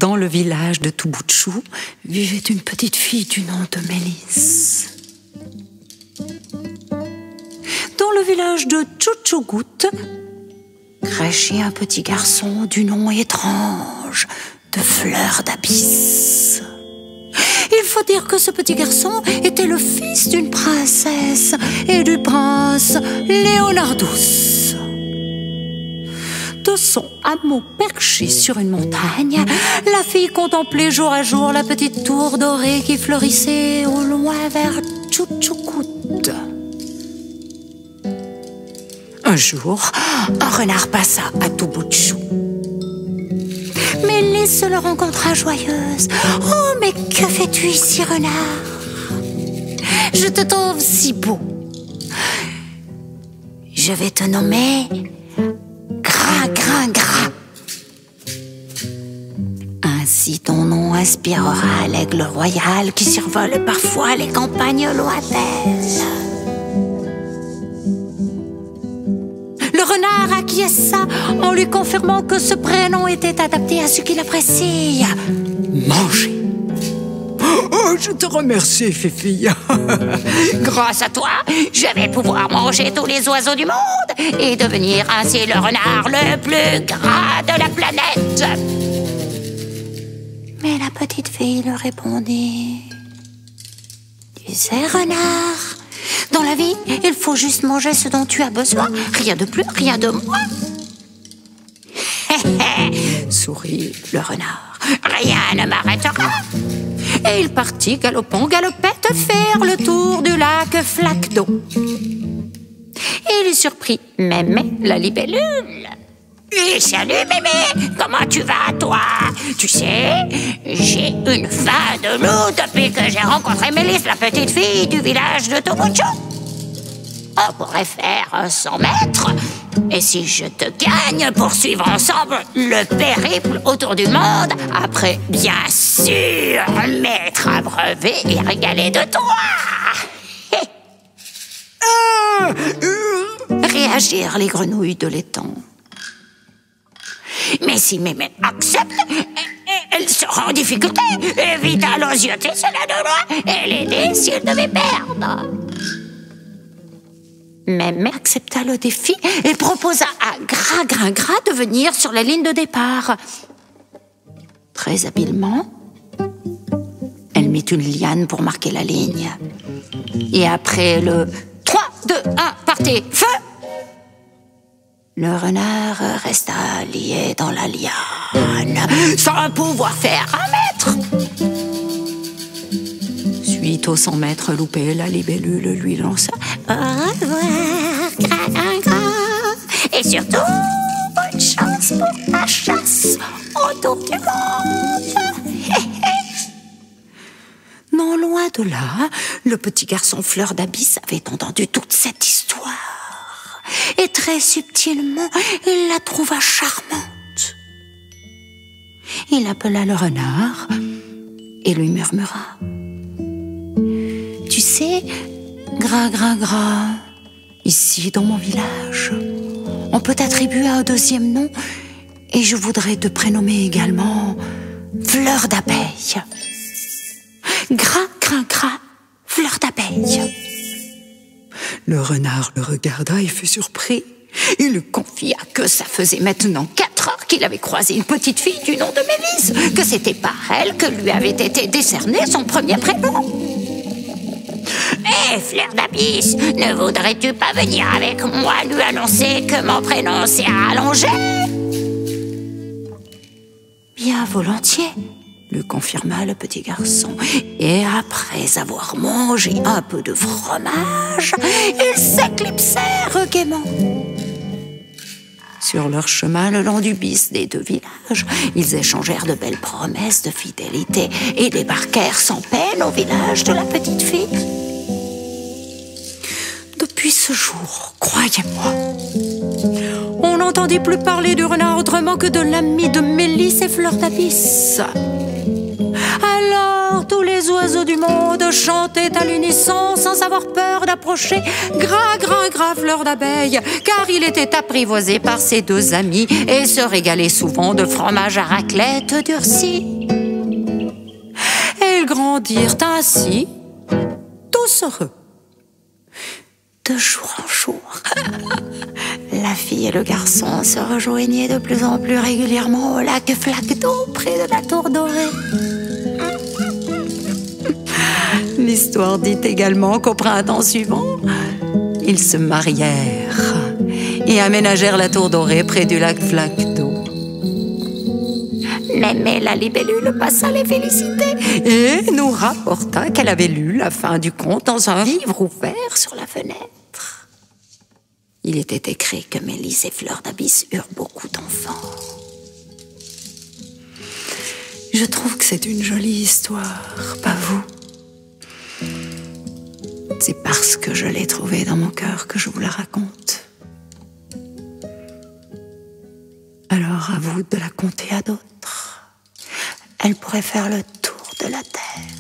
Dans le village de tout bout de chou vivait une petite fille du nom de Mélisse. Dans le village de Tchouktchougout crachait un petit garçon du nom étrange de Fleur d'Abysse. Il faut dire que ce petit garçon était le fils d'une princesse et du prince Léonardus. De son hameau perché sur une montagne, la fille contemplait jour à jour la petite tour dorée qui fleurissait au loin vers Tchouktchougout. Un jour, un renard passa à tout bout de chou. Mélisse le rencontra joyeuse. « Oh, mais que fais-tu ici, renard? Je te trouve si beau. Je vais te nommer Gras, Gras, Gras. Ainsi ton nom inspirera l'aigle royal qui survole parfois les campagnes lointaines. » Le renard acquiesça en lui confirmant que ce prénom était adapté à ce qu'il apprécie. Manger. Oh, je te remercie, Fifi. Grâce à toi, je vais pouvoir manger tous les oiseaux du monde et devenir ainsi le renard le plus gras de la planète. Mais la petite fille lui répondit: Tu sais, renard, dans la vie, il faut juste manger ce dont tu as besoin. Rien de plus, rien de moins. Sourit le renard. Rien ne m'arrêtera. Et il partit galopant, galopette, faire le tour du lac Flaque d'eau. Il y surprit Mémé, la libellule. Et salut Mémé, comment tu vas toi? Tu sais, j'ai une faim de loup depuis que j'ai rencontré Mélisse, la petite fille du village de Toboutchou. On pourrait faire un 100 mètres. Et si je te gagne, poursuivre ensemble le périple autour du monde, après, bien sûr, m'être abreuvé et régalé de toi. Réagirent les grenouilles de l'étang. Mais si Mémé accepte, elle sera en difficulté. Évite à l'osioter cela de loin et l'aider si elle devait perdre. Mémé accepta le défi et proposa à Gras, Gras, Gras de venir sur la ligne de départ. Très habilement, elle mit une liane pour marquer la ligne. Et après le 3, 2, 1, partez, feu! Le renard resta lié dans la liane, sans pouvoir faire 1 mètre. Suite aux 100 mètres loupés, la libellule lui lança « Au revoir, Gras, Gras, Gras. Et surtout, bonne chance pour ta chasse autour du monde. » Non loin de là, le petit garçon Fleur d'Abysse avait entendu toute cette histoire. Et très subtilement, il la trouva charmante. Il appela le renard et lui murmura: Tu sais, Gras, Gras, Gras, ici dans mon village, on peut attribuer un deuxième nom et je voudrais te prénommer également Fleur d'abeille. Gras, Gras, Gras, Fleur d'abeille. Le renard le regarda et fut surpris. Il lui confia que ça faisait maintenant 4 heures qu'il avait croisé une petite fille du nom de Mélisse, que c'était par elle que lui avait été décerné son premier prénom. Hé, Fleur d'Abysse, ne voudrais-tu pas venir avec moi lui annoncer que mon prénom s'est allongé? Bien volontiers, lui confirma le petit garçon. Et après avoir mangé un peu de fromage, ils s'éclipsèrent gaiement. Sur leur chemin le long du bis des 2 villages, ils échangèrent de belles promesses de fidélité et débarquèrent sans peine au village de la petite fille. Depuis ce jour, croyez-moi, on n'entendit plus parler du renard autrement que de l'ami de Mélisse et Fleur d'Abysse. Alors tous les les oiseaux du monde chantaient à l'unisson sans avoir peur d'approcher Gras, gras, gras, fleur d'abeille, car il était apprivoisé par ses deux amis et se régalait souvent de fromage à raclette durci. Et ils grandirent ainsi, tous heureux. De jour en jour, la fille et le garçon se rejoignaient de plus en plus régulièrement au lac Flaque d'eau près de la tour dorée. L'histoire dit également qu'au printemps suivant, ils se marièrent et aménagèrent la tour dorée près du lac Flaque d'eau. Mémé la libellule passa les féliciter Et nous rapporta qu'elle avait lu la fin du conte dans un livre ouvert sur la fenêtre. Il était écrit que Mélisse et Fleur d'Abysse eurent beaucoup d'enfants. Je trouve que c'est une jolie histoire, pas vous? C'est parce que je l'ai trouvée dans mon cœur que je vous la raconte. Alors à vous de la conter à d'autres. Elle pourrait faire le tour de la terre.